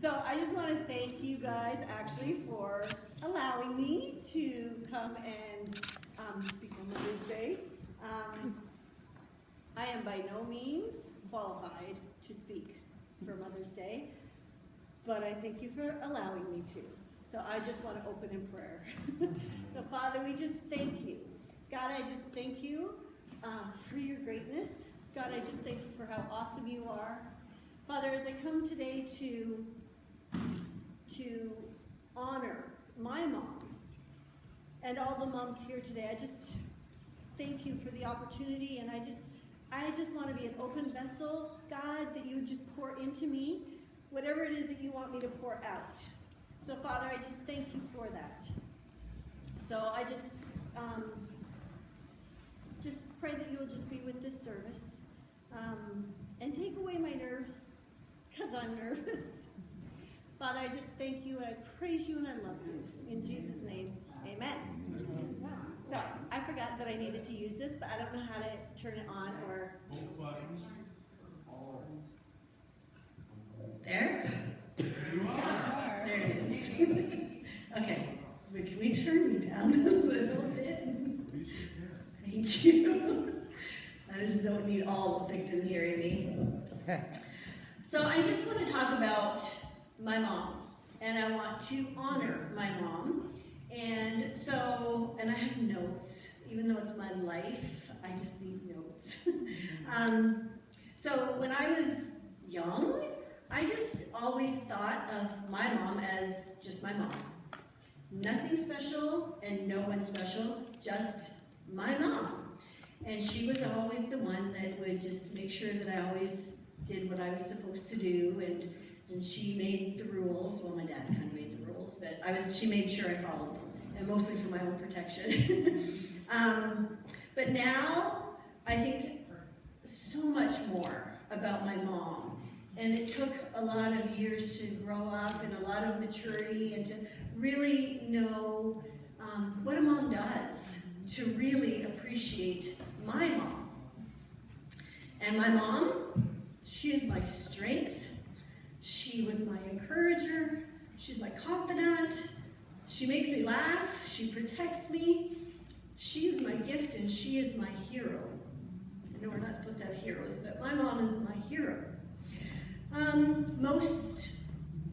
So I just want to thank you guys actually for allowing me to come and speak on Mother's Day. I am by no means qualified to speak for Mother's Day, but I thank you for allowing me to. So I just want to open in prayer. So Father, we just thank you. God, I just thank you for your greatness. God, I just thank you for how awesome you are. Father, as I come today to honor my mom and all the moms here today, I just thank you for the opportunity, and I just want to be an open vessel, God, that you would just pour into me whatever it is that you want me to pour out. So Father, I just thank you for that. So I just pray that you will just be with this service and take away my nerves, because I'm nervous. Father, I just thank you, and I praise you, and I love you. In Jesus' name, amen. So I forgot that I needed to use this, but I don't know how to turn it on or... There? There you are. There it is. Okay, can we turn me down a little bit? Thank you. I just don't need all the victim hearing me. So I just want to talk about my mom, and I want to honor my mom. And I have notes, even though it's my life, I just need notes. So when I was young, I just always thought of my mom as just my mom. Nothing special and no one special, just my mom. And she was always the one that would just make sure that I always did what I was supposed to do, and she made the rules. Well, my dad kind of made the rules, but she made sure I followed them, and mostly for my own protection. But now I think so much more about my mom, and it took a lot of years to grow up and a lot of maturity and to really know what a mom does, to really appreciate my mom. And my mom, she is my strength. She was my encourager. She's my confidant. She makes me laugh. She protects me. She is my gift, and she is my hero. I know we're not supposed to have heroes, but my mom is my hero. Most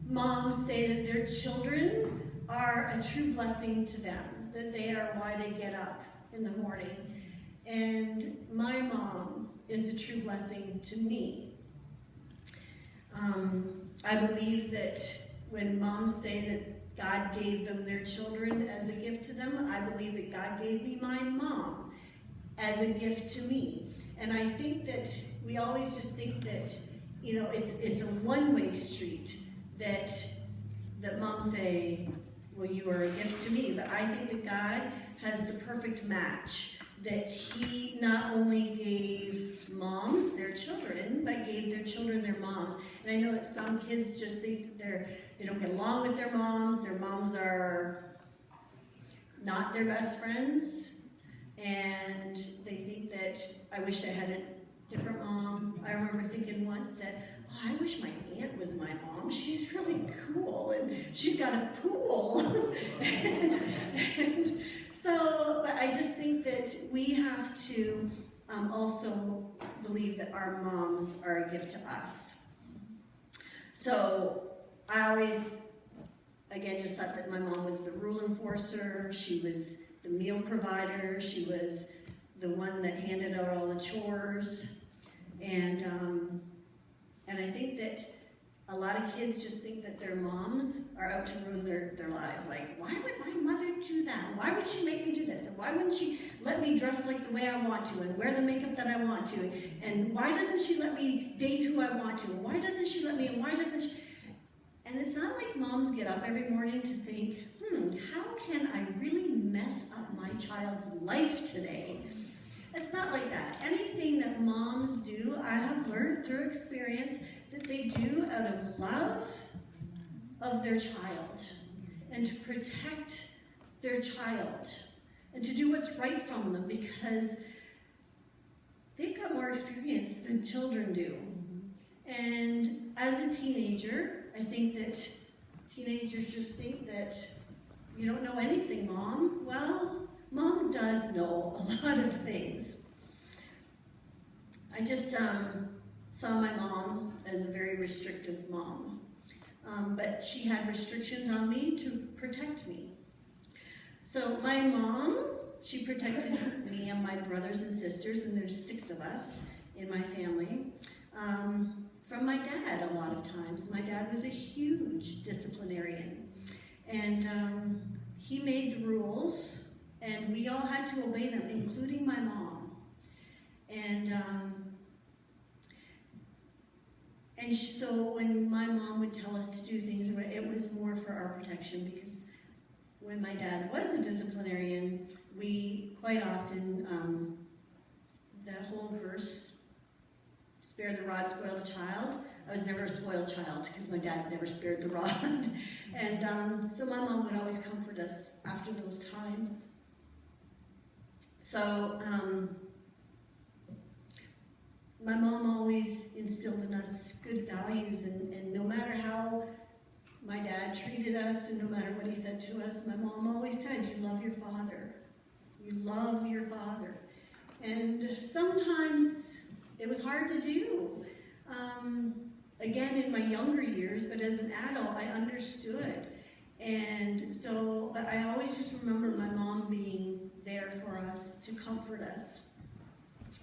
moms say that their children are a true blessing to them, that they are why they get up in the morning. And my mom is a true blessing to me. I believe that when moms say that God gave them their children as a gift to them, I believe that God gave me my mom as a gift to me. And I think that we always just think that, you know, it's a one-way street, that moms say, well, you are a gift to me. But I think that God has the perfect match, that he not only gave moms their children, but gave their children their moms. And I know that some kids just think that they don't get along with their moms are not their best friends, and they think that I wish I had a different mom. I remember thinking once that, oh, I wish my aunt was my mom. She's really cool, and she's got a pool. and so, but I just think that we have to also believe that our moms are a gift to us. So I always, again, just thought that my mom was the rule enforcer. She was the meal provider. She was the one that handed out all the chores. And I think that a lot of kids just think that their moms are out to ruin their lives. Like, why would my mother do that? Why would she make me do this? And why wouldn't she let me dress like the way I want to and wear the makeup that I want to? And why doesn't she let me date who I want to? And why doesn't she let me? And why doesn't she? And it's not like moms get up every morning to think, how can I really mess up my child's life today? It's not like that. Anything that moms do, I have learned through experience that they do out of love of their child and to protect their child and to do what's right from them, because they've got more experience than children do. And as a teenager, I think that teenagers just think that you don't know anything, Mom. Well, Mom does know a lot of things. I just saw my mom as a very restrictive mom, but she had restrictions on me to protect me. So my mom, she protected me and my brothers and sisters, and there's 6 of us in my family, from my dad a lot of times. My dad was a huge disciplinarian, and he made the rules, and we all had to obey them, including my mom. And so when my mom would tell us to do things, it was more for our protection, because when my dad was a disciplinarian, we quite often, that whole verse, spare the rod, spoil the child. I was never a spoiled child because my dad never spared the rod. And so my mom would always comfort us after those times. So my mom always instilled in us good values, and no matter how my dad treated us and no matter what he said to us, my mom always said, you love your father. You love your father. And sometimes it was hard to do. Again, in my younger years, but as an adult, I understood. And so, but I always just remember my mom being there for us to comfort us.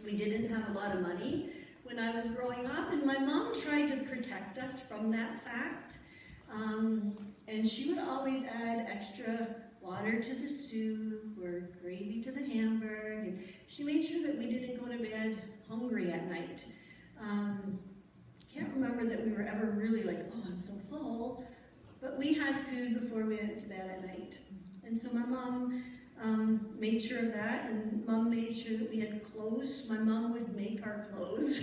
We didn't have a lot of money when I was growing up, and my mom tried to protect us from that fact. And she would always add extra water to the soup or gravy to the hamburger, and she made sure that we didn't go to bed hungry at night. Can't remember that we were ever really like, oh, I'm so full, but we had food before we went to bed at night. And so my mom made sure of that, and Mom made sure that we had clothes. My mom would make our clothes,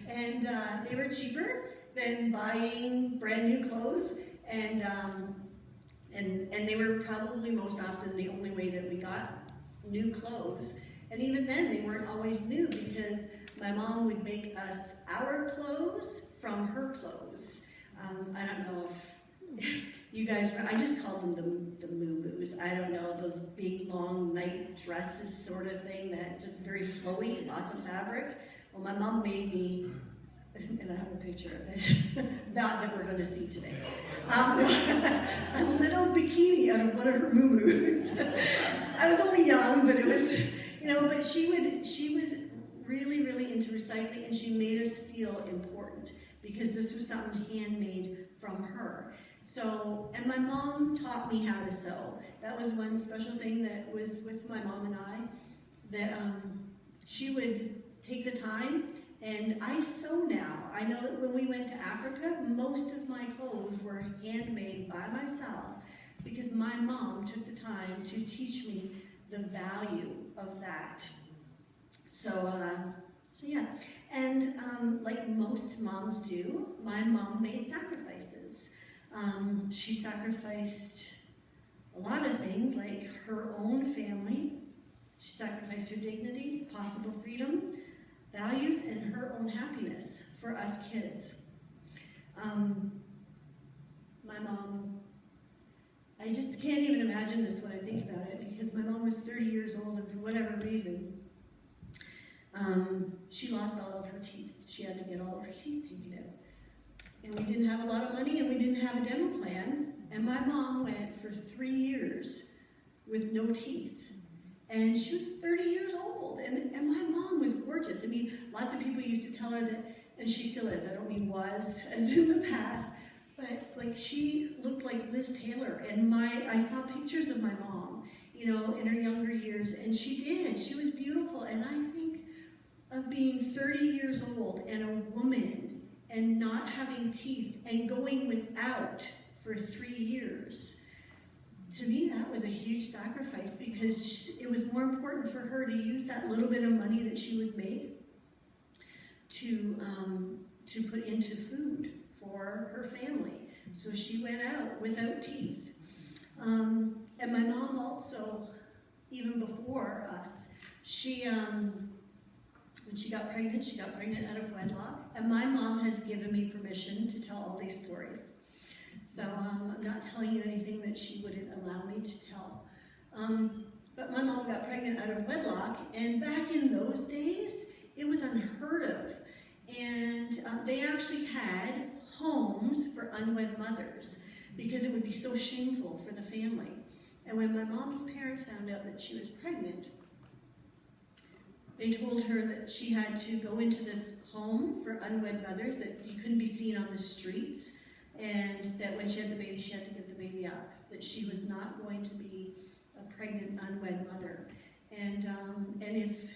and they were cheaper than buying brand new clothes, and they were probably most often the only way that we got new clothes. And even then, they weren't always new, because my mom would make us our clothes from her clothes. I don't know if you guys, I just called them the moo-moos. I don't know, those big long night dresses sort of thing that just very flowy, lots of fabric. Well, my mom made me, and I have a picture of it, not that we're going to see today, a little bikini out of one of her moo-moos. I was only young, but it was, but she would really, really into recycling, and she made us feel important because this was something handmade from her. So, and my mom taught me how to sew. That was one special thing that was with my mom and I, that she would take the time, and I sew now. I know that when we went to Africa, most of my clothes were handmade by myself because my mom took the time to teach me the value of that. So yeah, and like most moms do, my mom made sacrifices. She sacrificed a lot of things, like her own family. She sacrificed her dignity, possible freedom, values, and her own happiness for us kids. My mom, I just can't even imagine this when I think about it, because my mom was 30 years old, and for whatever reason, she lost all of her teeth. She had to get all of her teeth taken out. And we didn't have a lot of money, and we didn't have a dental plan, and my mom went for 3 years with no teeth. And she was 30 years old, and my mom was gorgeous. I mean, lots of people used to tell her that, and she still is, I don't mean was, as in the past, but like she looked like Liz Taylor, and I saw pictures of my mom, in her younger years, and she was beautiful. And I think of being 30 years old and a woman and not having teeth and going without for 3 years. To me, that was a huge sacrifice, because it was more important for her to use that little bit of money that she would make to put into food for her family. So she went out without teeth. And my mom also, even before us, when she got pregnant out of wedlock. And my mom has given me permission to tell all these stories. But my mom got pregnant out of wedlock, and back in those days, it was unheard of. And they actually had homes for unwed mothers because it would be so shameful for the family. And when my mom's parents found out that she was pregnant, they told her that she had to go into this home for unwed mothers, that you couldn't be seen on the streets, and that when she had the baby, she had to give the baby up, that she was not going to be a pregnant unwed mother. And if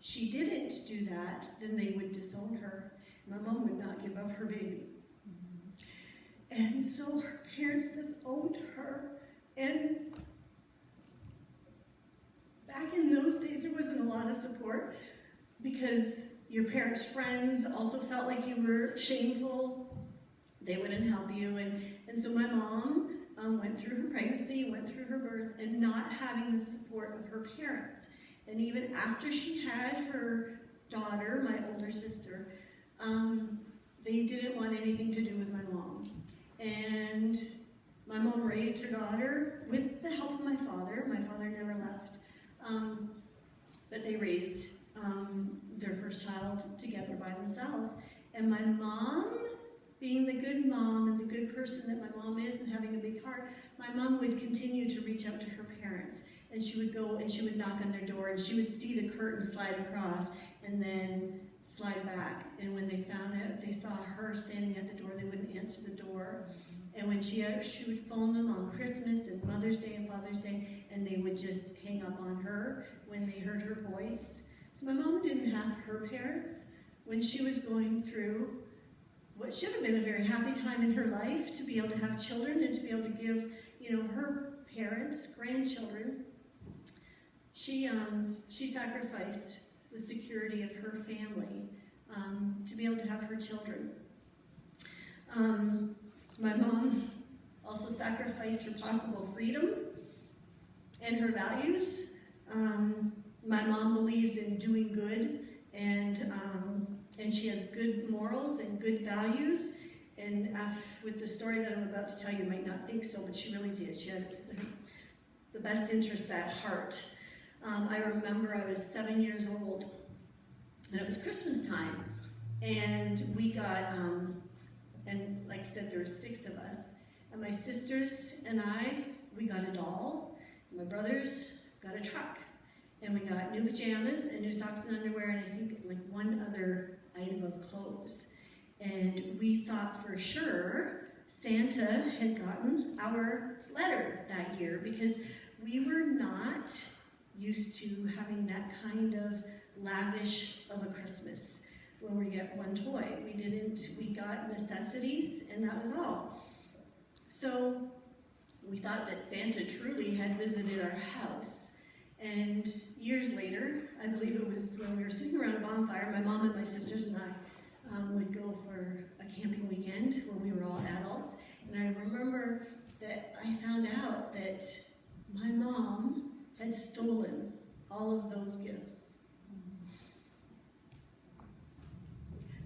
she didn't do that, then they would disown her. My mom would not give up her baby. And so her parents disowned her. And back in those days, there wasn't a lot of support because your parents' friends also felt like you were shameful. They wouldn't help you. And so my mom went through her pregnancy, went through her birth, and not having the support of her parents. And even after she had her daughter, my older sister, they didn't want anything to do with my mom. And my mom raised her daughter with the help of my father. My father never left. But they raised their first child together by themselves. And my mom, being the good mom and the good person that my mom is and having a big heart, my mom would continue to reach out to her parents. And she would go and she would knock on their door and she would see the curtain slide across and then slide back. And when they found out, they saw her standing at the door, they wouldn't answer the door. And when she would phone them on Christmas and Mother's Day and Father's Day, and they would just hang up on her when they heard her voice. So my mom didn't have her parents when she was going through what should have been a very happy time in her life, to be able to have children and to be able to give, her parents grandchildren. She sacrificed the security of her family to be able to have her children. My mom also sacrificed her possible freedom and her values. My mom believes in doing good, and she has good morals and good values. And with the story that I'm about to tell you, might not think so, but she really did. She had the best interest at heart. I remember I was 7 years old, and it was Christmas time, and we got, and like I said, there were 6 of us, and my sisters and we got a doll, and my brothers got a truck, and we got new pajamas and new socks and underwear, and I think like one other item of clothes. And we thought for sure Santa had gotten our letter that year because we were not used to having that kind of lavish of a Christmas where we get one toy. We got necessities and that was all. So we thought that Santa truly had visited our house. And years later, I believe it was when we were sitting around a bonfire, my mom and my sisters and I would go for a camping weekend when we were all adults. And I remember that I found out that my mom had stolen all of those gifts.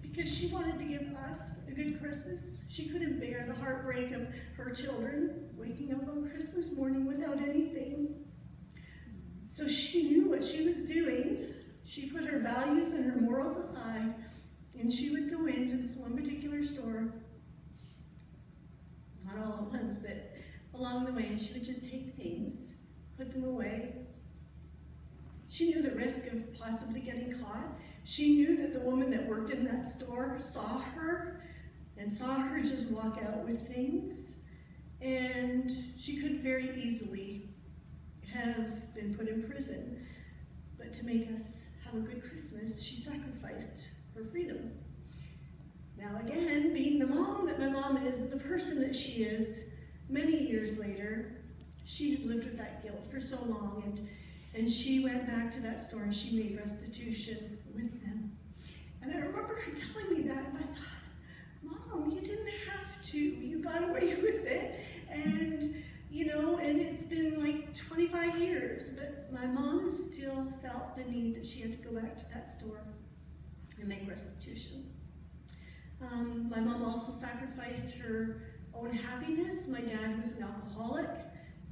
Because she wanted to give us a good Christmas. She couldn't bear the heartbreak of her children waking up on Christmas morning without anything. So she knew what she was doing. She put her values and her morals aside, and she would go into this one particular store, not all at once, but along the way, and she would just take things, put them away. She knew the risk of possibly getting caught. She knew that the woman that worked in that store saw her and saw her just walk out with things, and she could very easily have been put in prison. But to make us have a good Christmas, she sacrificed her freedom. Now again, being the mom that my mom is, the person that she is, many years later, she had lived with that guilt for so long, and she went back to that store and she made restitution with them. And I remember her telling me that, and I thought, Mom, you didn't have to. You got away with it. And, and it's been like 25 years, but my mom still felt the need that she had to go back to that store and make restitution. My mom also sacrificed her own happiness. My dad was an alcoholic.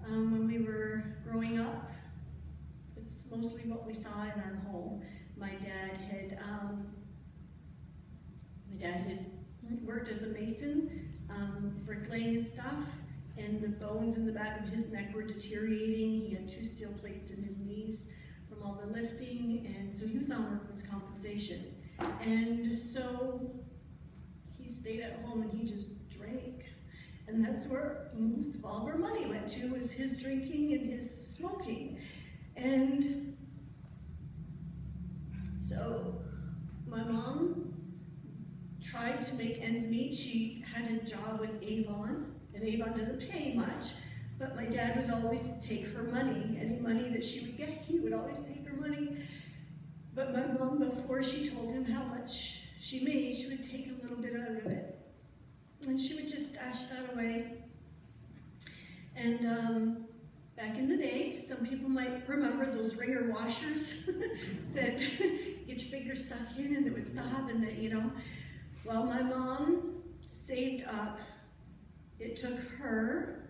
when we were growing up. It's mostly what we saw in our home. My dad had worked as a mason, bricklaying and stuff, and the bones in the back of his neck were deteriorating. He had 2 steel plates in his knees from all the lifting, and so he was on workman's compensation. And so he stayed at home and he just drank. And that's where most of all of our money went to, was his drinking and his smoking. And so my mom tried to make ends meet. She had a job with Avon, and Avon doesn't pay much, but my dad would always take her money. Any money that she would get, he would always take her money. But my mom, before she told him how much she made, she would take a little bit out of it. And she would just stash that away. And back in the day, some people might remember those ringer washers that get your finger stuck in and it would stop, and that, you know. Well, my mom saved up. It took her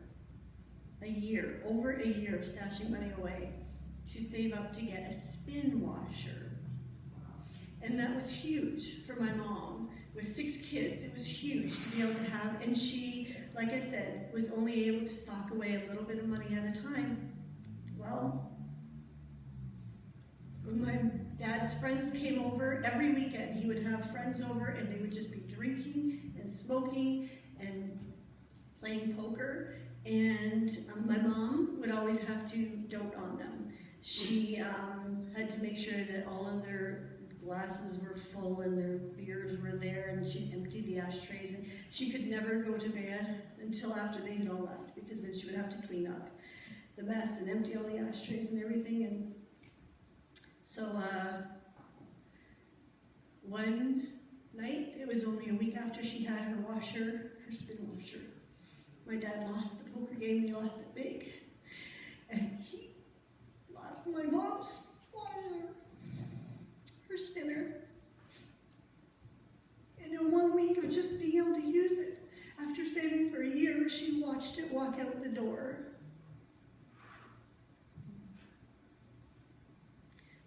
a year, over a year of stashing money away, to save up to get a spin washer. And that was huge for my mom. With 6 kids, it was huge to be able to have, and she, like I said, was only able to sock away a little bit of money at a time. Well, when my dad's friends came over, every weekend he would have friends over and they would just be drinking and smoking and playing poker, and my mom would always have to dote on them. She had to make sure that all of their glasses were full and their beers were there, and she'd empty the ashtrays, and she could never go to bed until after they had all left, because then she would have to clean up the mess and empty all the ashtrays and everything. And so one night, it was only a week after she had her washer, her spin washer, my dad lost the poker game, and he lost it big, and he lost my mom's washer, her spinner. And in 1 week of just being able to use it, after saving for a year, she watched it walk out the door.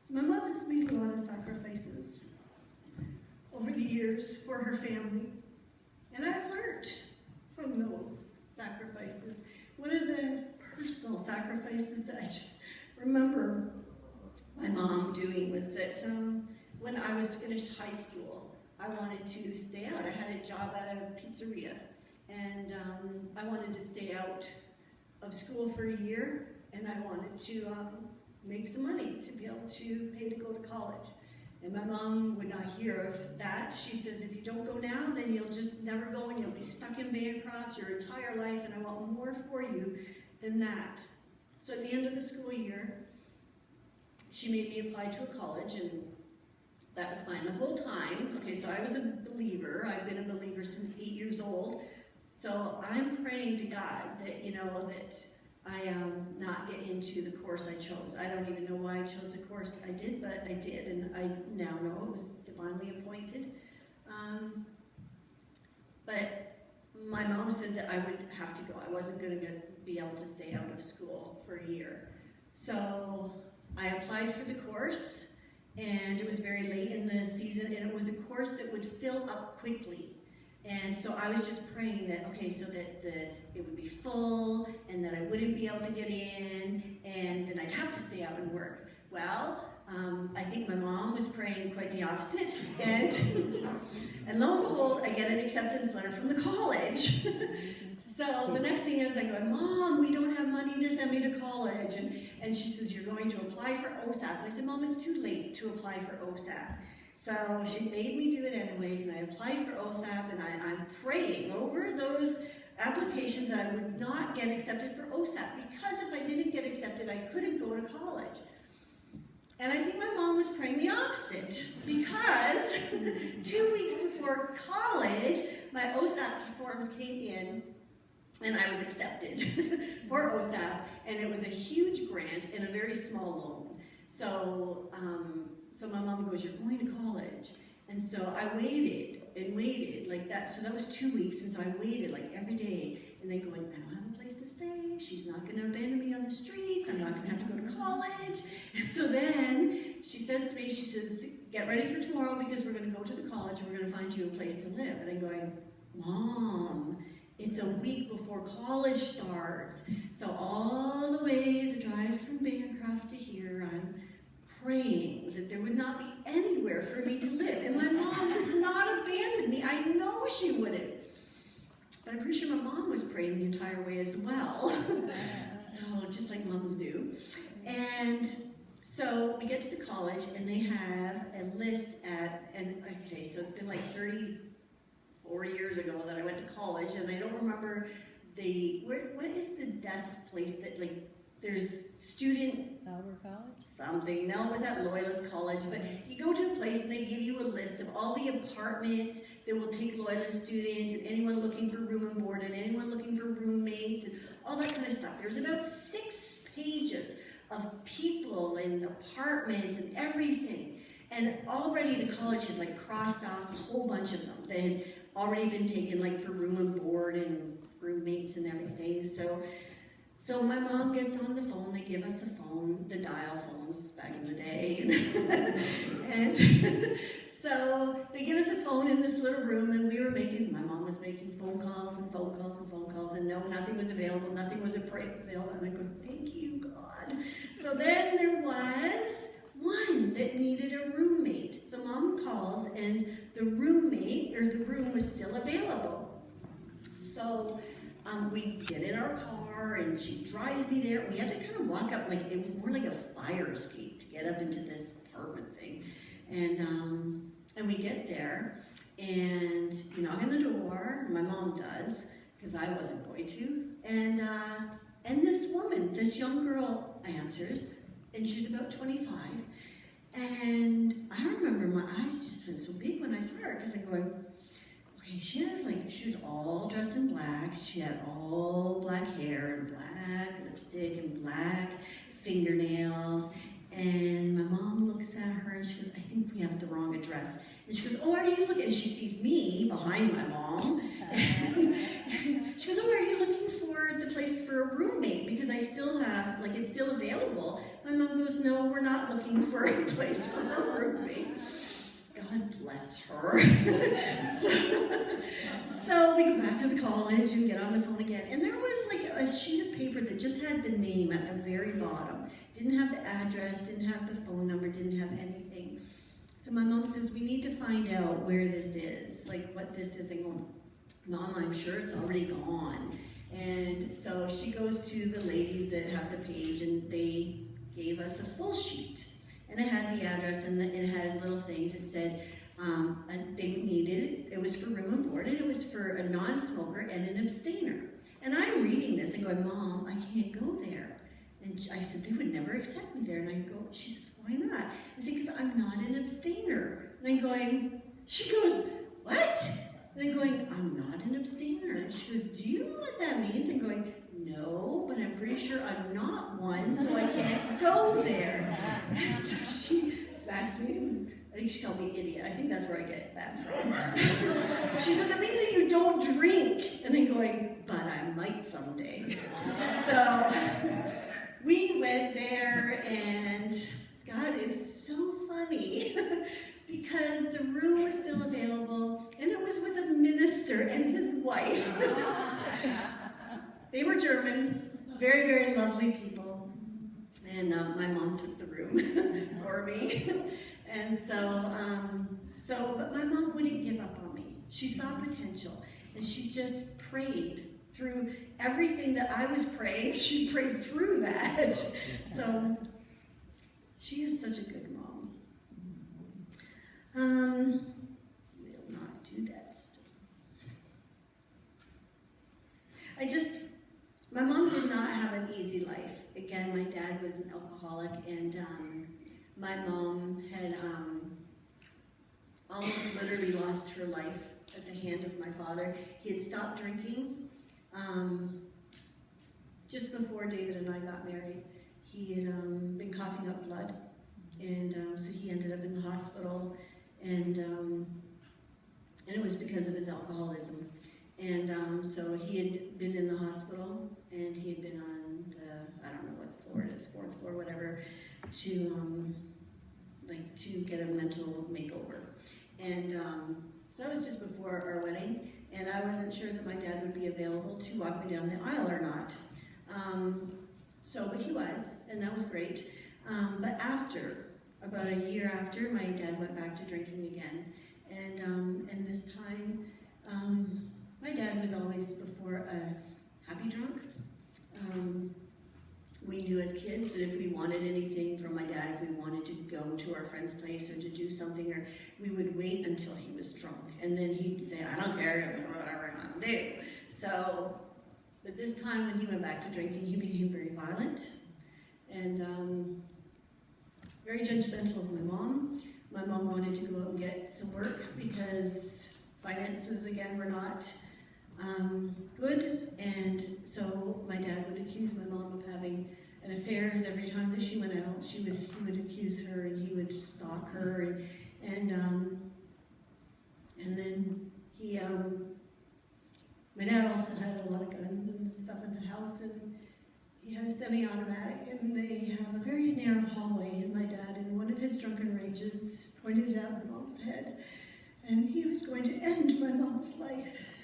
So my mom has made a lot of sacrifices over the years for her family, and I've learned from those sacrifices. One of the personal sacrifices that I just remember my mom doing was that when I was finished high school, I wanted to stay out. I had a job at a pizzeria, and I wanted to stay out of school for a year, and I wanted to make some money to be able to pay to go to college. And my mom would not hear of that. She says, if you don't go now, then you'll just never go, and you'll be stuck in Bancroft your entire life, and I want more for you than that. So at the end of the school year, she made me apply to a college, and that was fine. The whole time, okay, so I was a believer. I've been a believer since 8 years old. So I'm praying to God that, you know, that I not get into the course I chose. I don't even know why I chose the course I did, but I did, and I now know it was divinely appointed. But my mom said that I would have to go. I wasn't going to be able to stay out of school for a year. So I applied for the course, and it was very late in the season, and it was a course that would fill up quickly. And so I was just praying that, okay, so that it would be full, and that I wouldn't be able to get in, and then I'd have to stay out and work. Well, I think my mom was praying quite the opposite, and lo and behold, I get an acceptance letter from the college. So the next thing is I go, Mom, we don't have money to send me to college. And she says, you're going to apply for OSAP. And I said, Mom, it's too late to apply for OSAP. So she made me do it anyways, and I applied for OSAP, and I'm praying over those applications that I would not get accepted for OSAP, because if I didn't get accepted, I couldn't go to college. And I think my mom was praying the opposite, because 2 weeks before college, my OSAP forms came in, and I was accepted for OSAP, and it was a huge grant and a very small loan. So, so my mom goes, you're going to college. And so I waited and waited like that. So that was 2 weeks, and so I waited like every day, and then going, I don't have a place to stay. She's not going to abandon me streets, I'm not going to have to go to college. And so then she says to me, she says, get ready for tomorrow because we're going to go to the college and we're going to find you a place to live. And I'm going, Mom, it's a week before college starts. So all the way, the drive from Bancroft to here, I'm praying that there would not be anywhere for me to live. And my mom would not abandon me. I know she wouldn't. But I'm pretty sure my mom was praying the entire way as well. So just like moms do. And so we get to the college and they have a list okay, so it's been like 34 years ago that I went to college, and I don't remember what is the desk place that, like, there's student Albert College? something. No, it was at Loyalist College. But you go to a place and they give you a list of all the apartments that will take Loyalist students and anyone looking for room and board and anyone looking for roommates and all that kind of stuff. There's about 6 pages of people and apartments and everything. And already the college had like crossed off a whole bunch of them. They had already been taken like for room and board and roommates and everything. So my mom gets on the phone, they give us a phone, the dial phones back in the day. And so they give us a phone in this little room, and my mom was making phone calls and phone calls and phone calls, and no, nothing was available, nothing was available. And I go, thank you, God. So then there was one that needed a roommate. So mom calls, and the room was still available. So we get in our car and she drives me there. We had to kind of walk up, like it was more like a fire escape to get up into this apartment thing. And we get there and we knock on the door. My mom does, because I wasn't going to. And this woman, this young girl answers, and she's about 25. And I remember my eyes just went so big when I saw her, because I'm going, okay, she was all dressed in black. She had all black hair and black lipstick and black fingernails. And my mom looks at her and she goes, I think we have the wrong address. And she goes, oh, are you looking? And she sees me behind my mom. And she goes, oh, are you looking for the place for a roommate? Because I still have, like, it's still available. My mom goes, no, we're not looking for a place for a roommate. God bless her. So we go back to the college and get on the phone again. And there was like a sheet of paper that just had the name at the very bottom. Didn't have the address, didn't have the phone number, didn't have anything. So my mom says, we need to find out where this is, like what this is. I go, Mom, I'm sure it's already gone. And so she goes to the ladies that have the page, and they gave us a full sheet. And it had the address, and it had little things. It said they needed it was for room and board, and it was for a non-smoker and an abstainer. And I'm reading this and going, Mom, I can't go there. And I said, they would never accept me there. And I go, she says, why not? I said, because I'm not an abstainer. And I'm going, she goes, what? And I'm going, I'm not an abstainer. And she goes, do you know what that means? I'm going, no, but I'm pretty sure I'm not one, so I can't go there. And so she smacks me. I think she called me idiot. I think that's where I get that from. She says, that means that you don't drink. And I'm going, but I might someday. So we went there, and God is so funny because the room was still available, and it was with a minister and his wife. They were German, very, very lovely people, and my mom took the room for me. And but my mom wouldn't give up on me. She saw potential, and she just prayed through everything that I was praying. She prayed through that. So she is such a good mom. We'll not do that stuff. My mom did not have an easy life. Again, my dad was an alcoholic, and my mom had almost literally lost her life at the hand of my father. He had stopped drinking just before David and I got married. He had been coughing up blood, and so he ended up in the hospital, and it was because of his alcoholism. And so he had been in the hospital, and he had been on I don't know what to get a mental makeover. And so that was just before our wedding, and I wasn't sure that my dad would be available to walk me down the aisle or not. But he was, and that was great. But about a year after, my dad went back to drinking again. And this time, my dad was always before a happy drunk. We knew as kids that if we wanted anything from my dad, if we wanted to go to our friend's place or to do something, or we would wait until he was drunk. And then he'd say, I don't care, whatever I want to do. So, but this time when he went back to drinking, he became very violent and very judgmental of my mom. My mom wanted to go out and get some work because finances, again, were not good, and so my dad would accuse my mom of having an affair. Every time that she went out, he would accuse her, and he would stalk her, and then he my dad also had a lot of guns and stuff in the house, and he had a semi-automatic, and they have a very narrow hallway, and my dad, in one of his drunken rages, pointed it at my mom's head, and he was going to end my mom's life.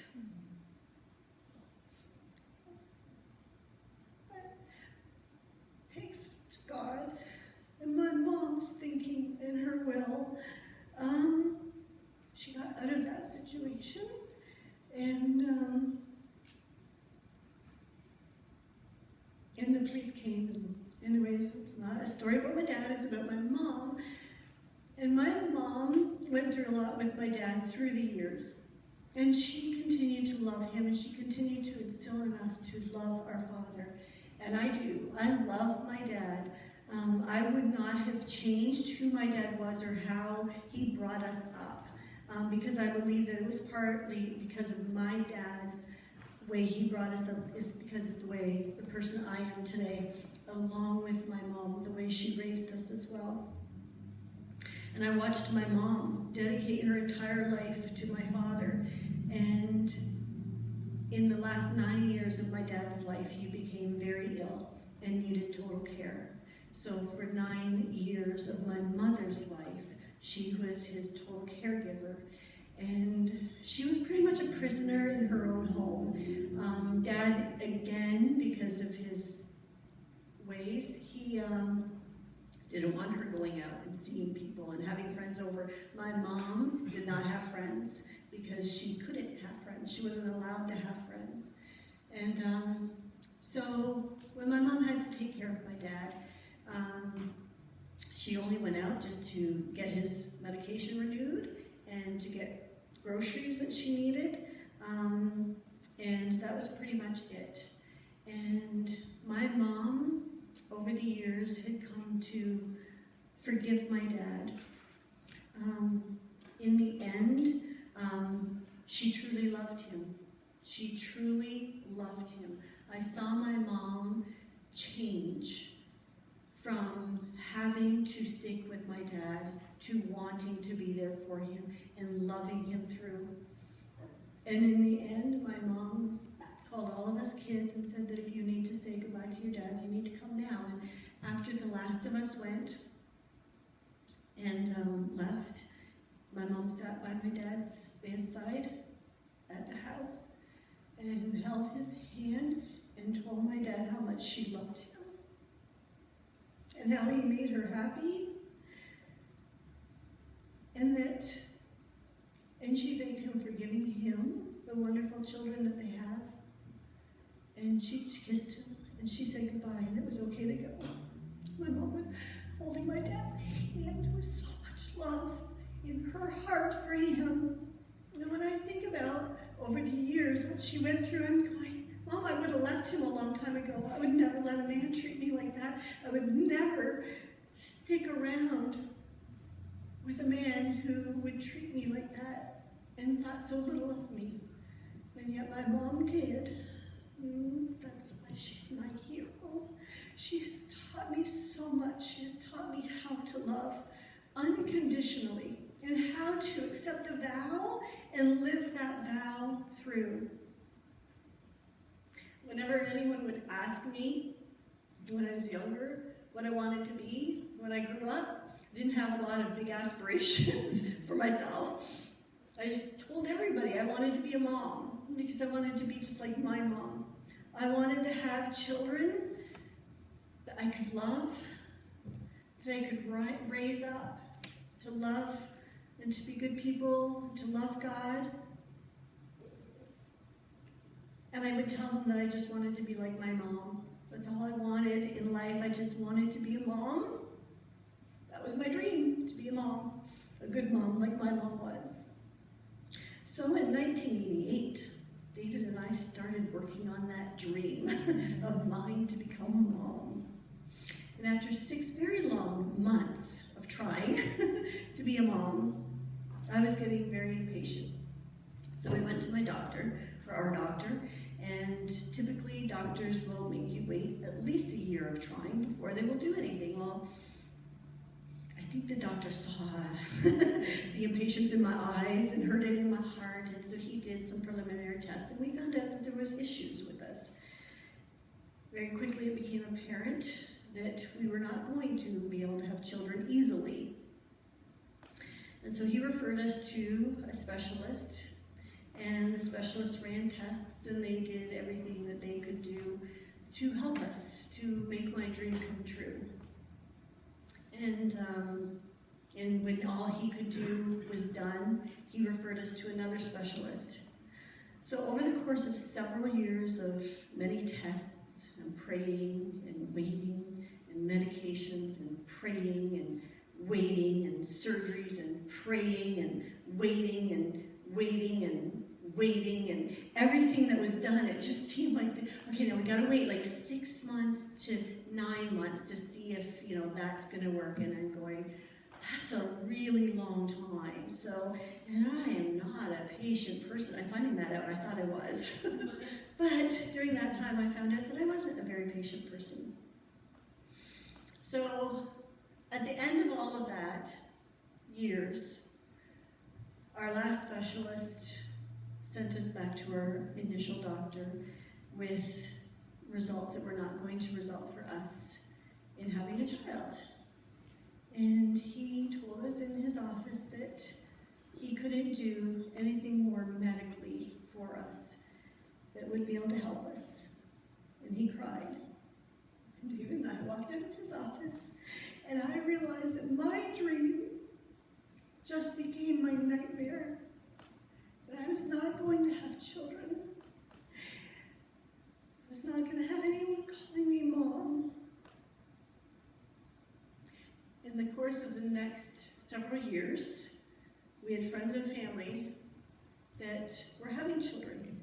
Thanks to God and my mom's thinking in her will, she got out of that situation, and the police came. And anyways, it's not a story about my dad, it's about my mom. And my mom went through a lot with my dad through the years. And she continued to love him, and she continued to instill in us to love our father. And I do. I love my dad. I would not have changed who my dad was or how he brought us up, because I believe that it was partly because of my dad's way he brought us up, is because of the person I am today, along with my mom, the way she raised us as well. And I watched my mom dedicate her entire life to my father, and in the last 9 years of my dad's life, he became very ill and needed total care. So for 9 years of my mother's life, she was his total caregiver. And she was pretty much a prisoner in her own home. Dad, again, because of his ways, he didn't want her going out and seeing people and having friends over. My mom did not have friends because she couldn't have friends. She wasn't allowed to have friends. And so when my mom had to take care of my dad, she only went out just to get his medication renewed and to get groceries that she needed, and that was pretty much it. And my mom, over the years, had come to forgive my dad. In the end, she truly loved him. She truly loved him. I saw my mom change from having to stick with my dad to wanting to be there for him and loving him through. And in the end, my mom called all of us kids and said that if you need to say goodbye to your dad, you need to come now. And after the last of us went and left, my mom sat by my dad's bedside at the house and held his hand and told my dad how much she loved him and how he made her happy, and she thanked him for giving him the wonderful children that they have, and she kissed him and she said goodbye, and it was okay to go. My mom was holding my dad's hand with so much love in her heart for him. And when I think about over the years what she went through, I'm going, Mom, I would have left him a long time ago. I would never let a man treat me like that. I would never stick around with a man who would treat me like that and thought so little of me. And yet my mom did. That's why she's my hero. She has taught me so much. She has taught me how to love unconditionally and how to accept a vow and live that vow through. Whenever anyone would ask me, when I was younger, what I wanted to be when I grew up. I didn't have a lot of big aspirations for myself. I just told everybody I wanted to be a mom because I wanted to be just like my mom. I wanted to have children that I could love, that I could raise up, to love and to be good people, to love God. And I would tell them that I just wanted to be like my mom. That's all I wanted in life. I just wanted to be a mom. That was my dream, to be a mom, a good mom like my mom was. So in 1988, David and I started working on that dream of mine to become a mom. And after 6 very long months of trying to be a mom, I was getting very impatient. So we went to my doctor, or our doctor, and typically doctors will make you wait at least a year of trying before they will do anything. Well, I think the doctor saw the impatience in my eyes and heard it in my heart, and so he did some preliminary tests, and we found out that there was issues with us. Very quickly it became apparent that we were not going to be able to have children easily. And so he referred us to a specialist, and the specialist ran tests, and they did everything that they could do to help us, to make my dream come true. And when all he could do was done, he referred us to another specialist. So over the course of several years of many tests and praying and waiting and medications and praying and waiting and surgeries and praying and waiting and waiting and waiting and everything that was done, it just seemed like, okay, now we gotta wait like 6 months to 9 months to see if, that's gonna work. And I'm going, that's a really long time. So, and I am not a patient person. I'm finding that out. I thought I was. But during that time, I found out that I wasn't a very patient person. So, at the end of all of that, years, our last specialist sent us back to our initial doctor with results that were not going to result for us in having a child. And he told us in his office that he couldn't do anything more medically for us that would be able to help us. And he cried. And David and I walked into his office, and I realized that my dream just became my nightmare. That I was not going to have children. I was not going to have anyone calling me mom. In the course of the next several years, we had friends and family that were having children.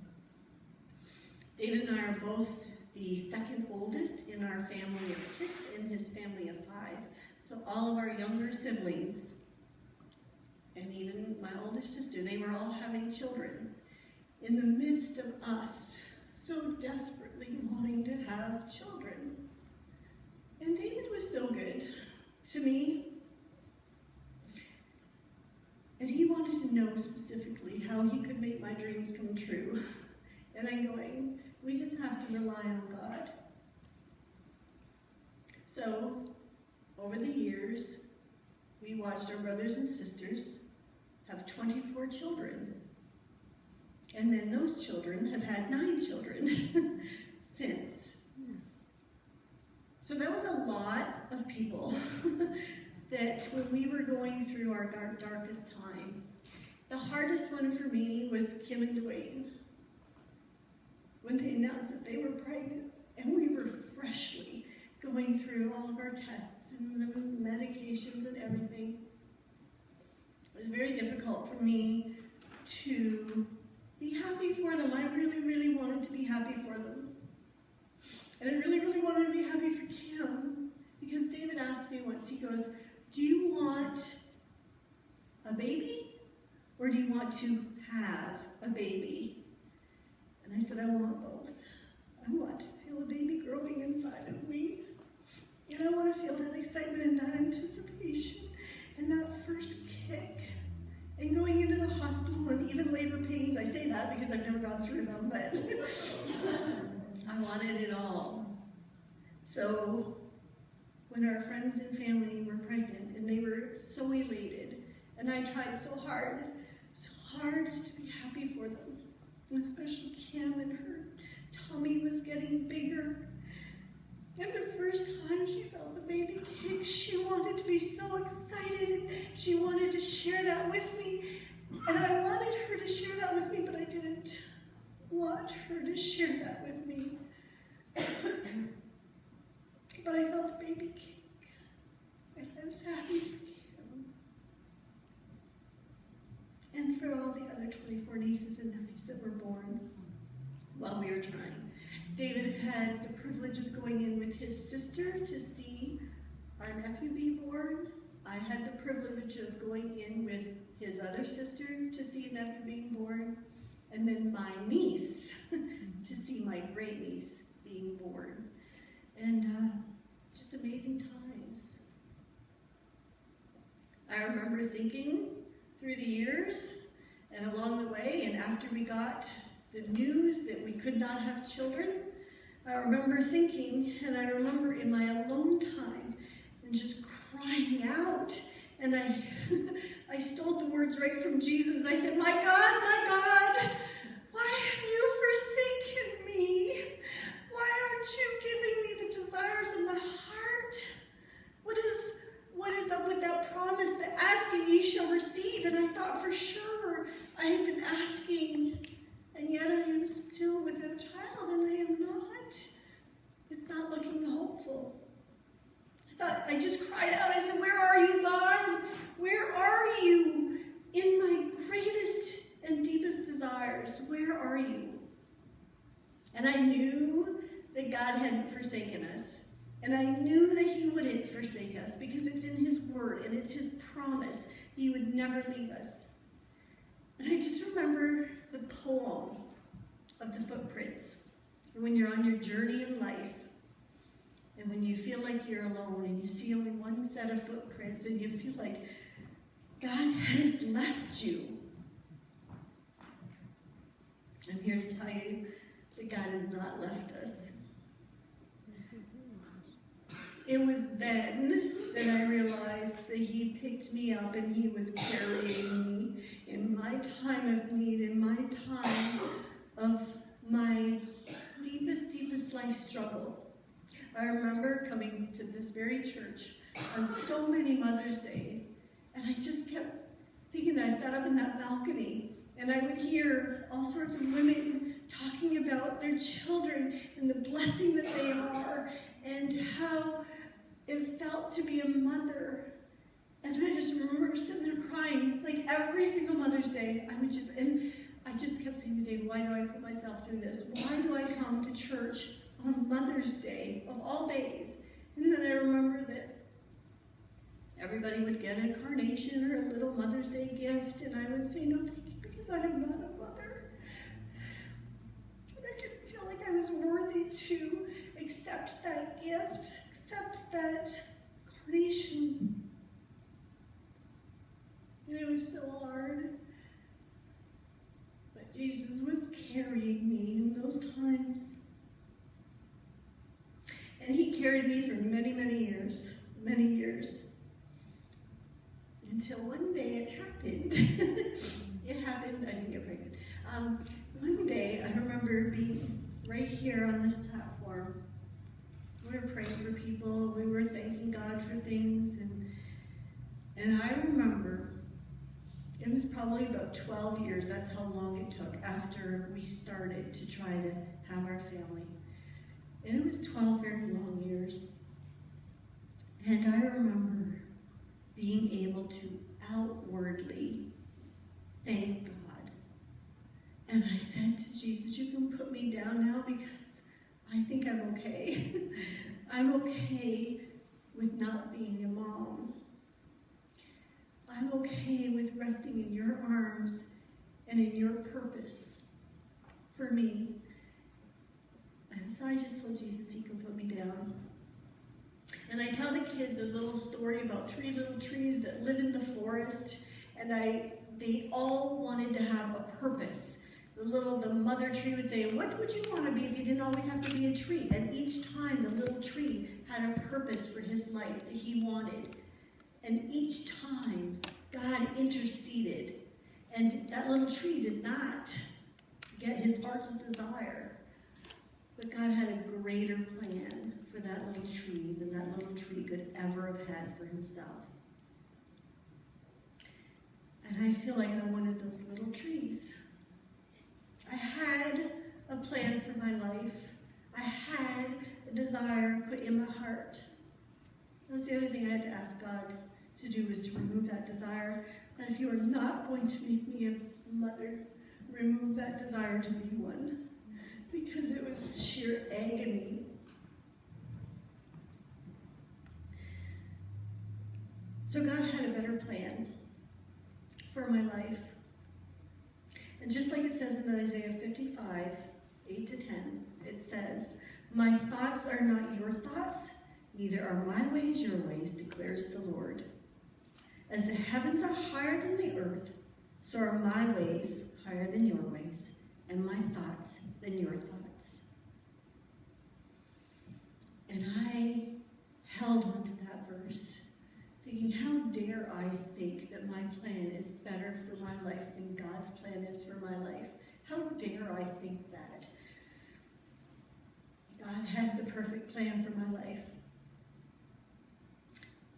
David and I are both the second oldest in our family of 6 and his family of 5. So all of our younger siblings, and even my older sister, they were all having children. In the midst of us so desperately wanting to have children. And David was so good to me. And he wanted to know specifically how he could make my dreams come true. And I'm going, we just have to rely on God. So, over the years, we watched our brothers and sisters have 24 children. And then those children have had 9 children since. So that was a lot of people that when we were going through our darkest time, the hardest one for me was Kim and Dwayne. When they announced that they were pregnant, and we were freshly going through all of our tests and the medications and everything. It was very difficult for me to be happy for them. I really, really wanted to be happy for them. And I really, really wanted to be happy for Kim, because David asked me once, he goes, do you want a baby, or do you want to have a baby? And I said, I want both. I want to feel a baby growing inside of me. And I want to feel that excitement and that anticipation and that first kick. And going into the hospital and even labor pains. I say that because I've never gone through them, but I wanted it all. So when our friends and family were pregnant, and they were so elated. And I tried so hard to be happy for them. And especially Kim, and her tummy was getting bigger. And the first time she felt the baby kick, she wanted to be so excited. She wanted to share that with me. And I wanted her to share that with me, but I didn't want her to share that with me. But I felt the baby kick. And I was happy for Kim. And for all the other 24 nieces and nephews that were born while we were trying. David had the privilege of going in with his sister to see our nephew be born. I had the privilege of going in with his other sister to see a nephew being born. And then my niece to see my great niece being born. And just amazing times. I remember thinking through the years and along the way, and after we got the news that we could not have children, I remember thinking, and I remember in my alone time, and just crying out, and I stole the words right from Jesus. I said, my God, why have you forsaken me? Why aren't you giving me the desires of my heart? What is up with that promise that asking ye shall receive? And I thought for sure I had been asking, and yet I am still without a child, and I am not. It's not looking hopeful. I just cried out. I said, where are you, God? Where are you in my greatest and deepest desires? Where are you? And I knew that God hadn't forsaken us. And I knew that he wouldn't forsake us because it's in his word and it's his promise. He would never leave us. And I just remember the poem of the footprints. And when you're on your journey in life, and when you feel like you're alone and you see only one set of footprints and you feel like God has left you, I'm here to tell you that God has not left us. It was then that I realized that he picked me up and he was carrying me in my time of need, in my time of my deepest life struggle. I remember coming to this very church on so many Mother's Days, and I just kept thinking, I sat up in that balcony, and I would hear all sorts of women talking about their children and the blessing that they are, and how it felt to be a mother. And I just remember sitting there crying, like every single Mother's Day. I just kept saying to David, why do I put myself through this? Why do I come to church on Mother's Day, of all days? And then I remember that everybody would get a carnation or a little Mother's Day gift, and I would say, no, thank you, because I am not a mother. And I didn't feel like I was worthy to accept that gift, accept that carnation. And it was so hard. But Jesus was carrying me in those times. And he carried me for many years. Until one day it happened. It happened, I didn't get pregnant. One day I remember being right here on this platform. We were praying for people, we were thanking God for things, and I remember it was probably about 12 years, that's how long it took after we started to try to have our family. And it was 12 very long years. And I remember being able to outwardly thank God. And I said to Jesus, you can put me down now because I think I'm okay. I'm okay with not being a mom. I'm okay with resting in your arms and in your purpose for me. And so I just told Jesus he could put me down. And I tell the kids a little story about 3 little trees that live in the forest, and they all wanted to have a purpose. The mother tree would say, what would you want to be if you didn't always have to be a tree? And each time the little tree had a purpose for his life that he wanted. And each time God interceded. And that little tree did not get his heart's desire. But God had a greater plan for that little tree than that little tree could ever have had for himself. And I feel like I wanted those little trees. I had a plan for my life. I had a desire put in my heart. That was the other thing I had to ask God to do, was to remove that desire. That if you are not going to make me a mother, remove that desire to be one. Because it was sheer agony. So God had a better plan for my life. And just like it says in Isaiah 55, 8 to 10, it says, my thoughts are not your thoughts, neither are my ways your ways, declares the Lord. As the heavens are higher than the earth, so are my ways higher than your ways, and my thoughts than your thoughts. And I held on to that verse, thinking, how dare I think that my plan is better for my life than God's plan is for my life? How dare I think that? God had the perfect plan for my life.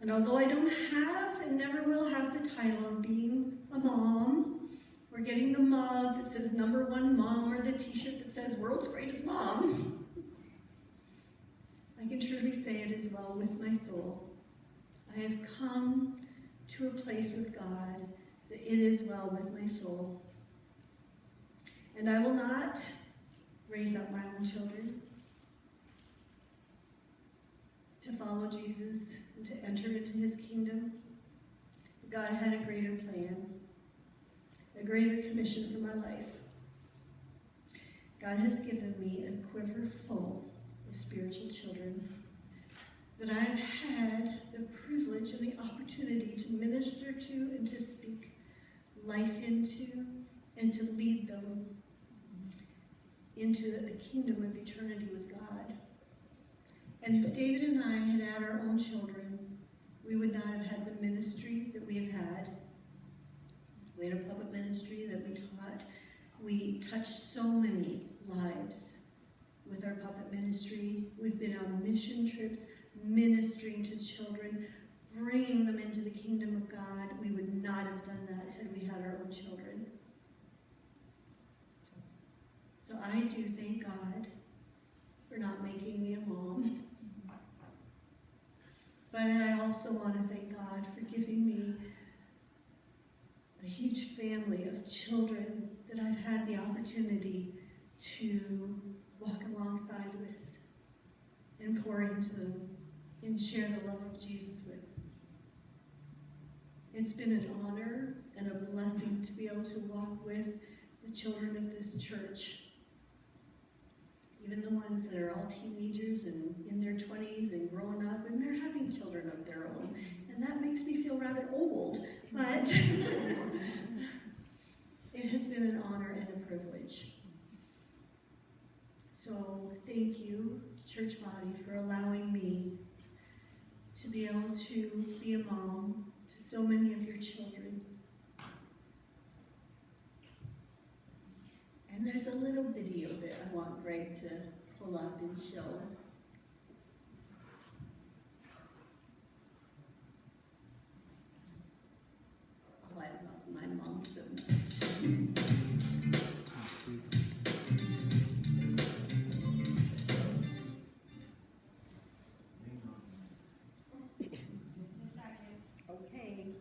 And although I don't have and never will have the title of being a mom, or getting the mug that says #1 mom, or the t-shirt that says world's greatest mom, I can truly say it is well with my soul. I have come to a place with God that it is well with my soul. And I will not raise up my own children to follow Jesus and to enter into his kingdom. God had a greater plan, a greater commission for my life. God has given me a quiver full of spiritual children that I have had the privilege and the opportunity to minister to and to speak life into and to lead them into the kingdom of eternity with God. And if David and I had had our own children, we would not have had the ministry that we have had. We had a puppet ministry that we taught. We touched so many lives with our puppet ministry. We've been on mission trips, ministering to children, bringing them into the kingdom of God. We would not have done that had we had our own children. So I do thank God for not making me a mom. But I also want to thank God for giving me a huge family of children that I've had the opportunity to walk alongside with and pour into them and share the love of Jesus with. It's been an honor and a blessing to be able to walk with the children of this church. Even the ones that are all teenagers and in their 20s and growing up, and they're having children of their own. And that makes me feel rather old, but it has been an honor and a privilege. So thank you, church body, for allowing me to be able to be a mom to so many of your children. And there's a little video that I want Greg to pull up and show. Oh, I love my mom so much. Okay.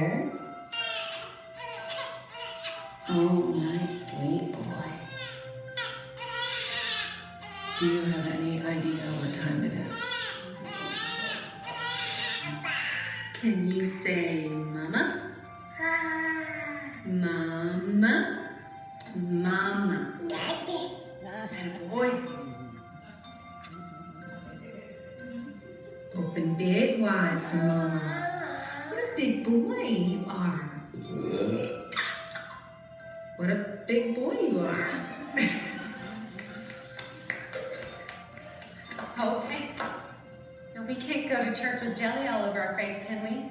there? Oh, my sweet boy. Do you have any idea what time it is? Can you say mama? Mama? Mama. Good boy. Open big wide for mama. What a big boy you are. What a big boy you are. Okay. Now we can't go to church with jelly all over our face, can we?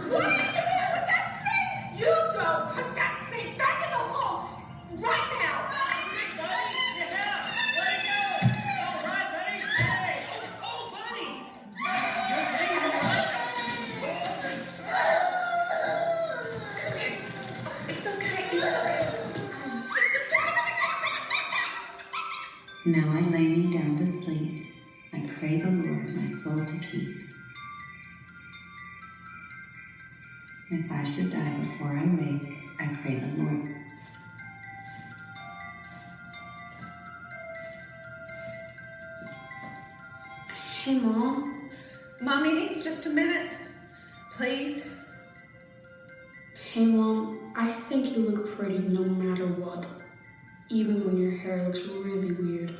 What are you doing with that snake? You go put that snake back in the hole right now. Now I lay me down to sleep. I pray the Lord my soul to keep. If I should die before I wake, I pray the Lord. Hey, Mom. Mommy needs just a minute. Please. Hey Mom, I think you look pretty no matter what, even when your hair looks really weird.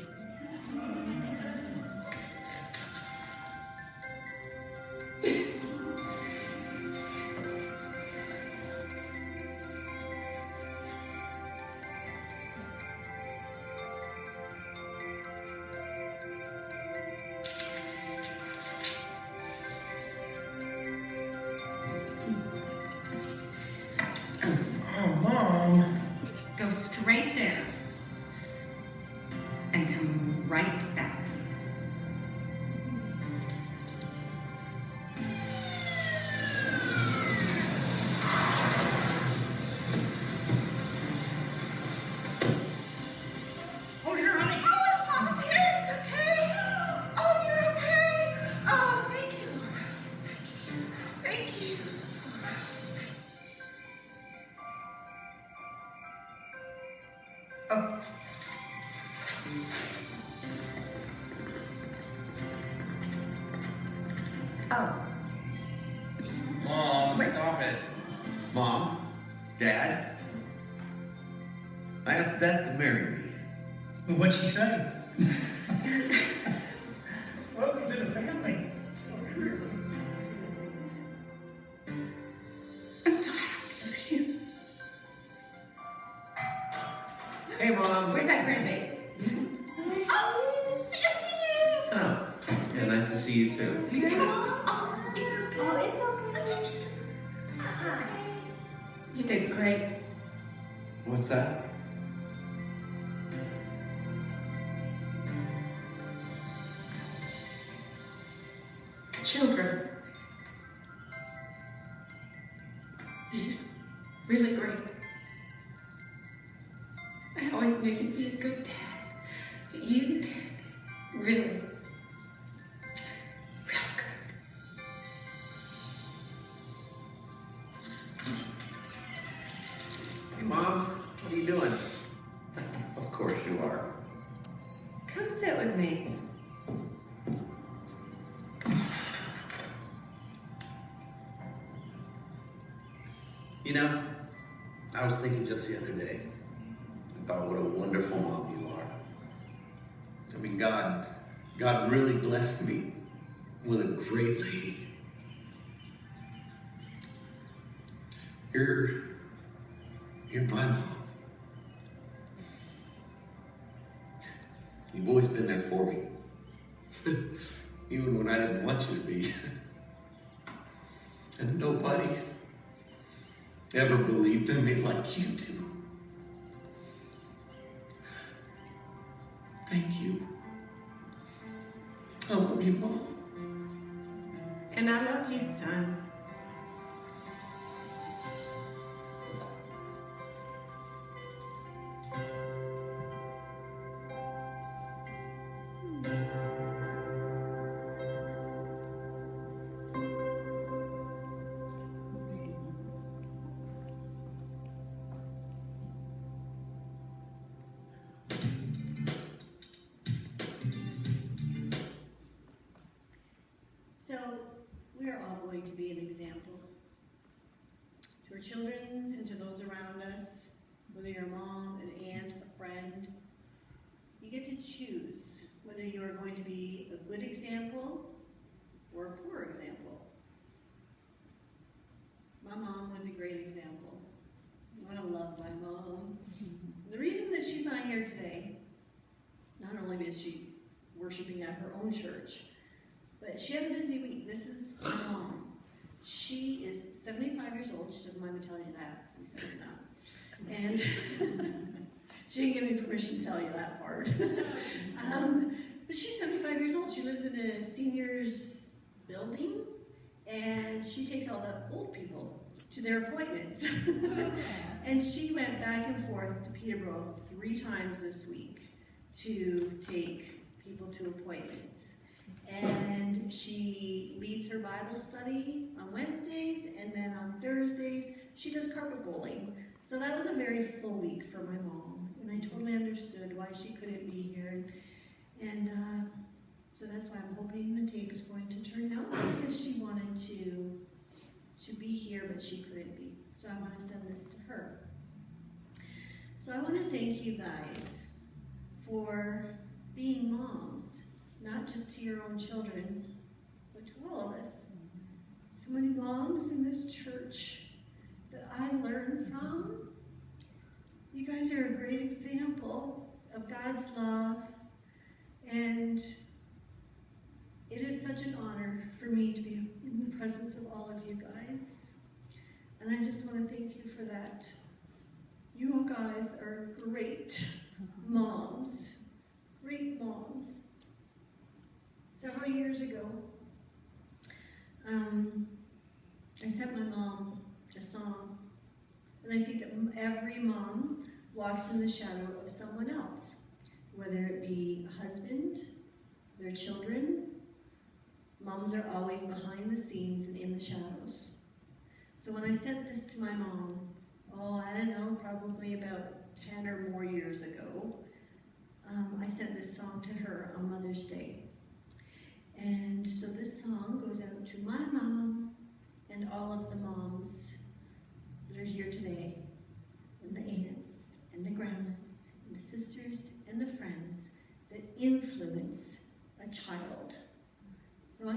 Mom. Go straight there. And come right back. Oh, here, honey. Oh, Mama's here. It's okay. Oh, you're okay. Oh, thank you, Laura. Thank you. Oh. Oh. Mom, stop it. Mom, Dad, I asked Beth to marry me. Well, what'd she say? Welcome to the family. I'm so happy for you. Hey, Mom. Where's that grandbaby? Oh, yes, he is. Oh, yeah, nice to see you too. Oh, it's okay. Oh, it's okay. It's okay. You did great. What's that? The children. You did really great. I always knew you'd be a good dad. But you did really, really good. Hey, Mom, what are you doing? Of course you are. Come sit with me. You know, I was thinking just the other day about what a wonderful mom you are. I mean, God really blessed me with a great lady. You're my mom. You've always been there for me. Even when I didn't want you to be. And nobody ever believed in me like you do. Thank you. I love you, Mom. And I love you, son. So we are all going to be an example to our children and to those around us, whether you're a mom, an aunt, a friend. You get to choose whether you are going to be a good example or a poor example. My mom was a great example. I love my mom. The reason that she's not here today, not only is she worshiping at her own church, but she had a busy week. This is my mom. She is 75 years old. She doesn't mind me telling you that. We said it now. And she didn't give me permission to tell you that part. But she's 75 years old. She lives in a seniors building, and she takes all the old people to their appointments. And she went back and forth to Peterborough 3 times this week to take people to appointments. And she leads her Bible study on Wednesdays, and then on Thursdays, she does carpet bowling. So that was a very full week for my mom, and I totally understood why she couldn't be here. And so that's why I'm hoping the tape is going to turn out, because she wanted to be here, but she couldn't be. So I want to send this to her. So I want to thank you guys for being moms, not just to your own children, but to all of us. So many moms in this church that I learned from. You guys are a great example of God's love, and it is such an honor for me to be in the presence of all of you guys. And I just want to thank you for that. You all guys are great moms. Great moms. Several years ago, I sent my mom a song. And I think that every mom walks in the shadow of someone else, whether it be a husband, their children. Moms are always behind the scenes and in the shadows. So when I sent this to my mom, I don't know, probably about 10 or more years ago, I sent this song to her on Mother's Day. And so this song goes out to my mom and all of the moms that are here today, and the aunts, and the grandmas, and the sisters, and the friends that influence a child. So I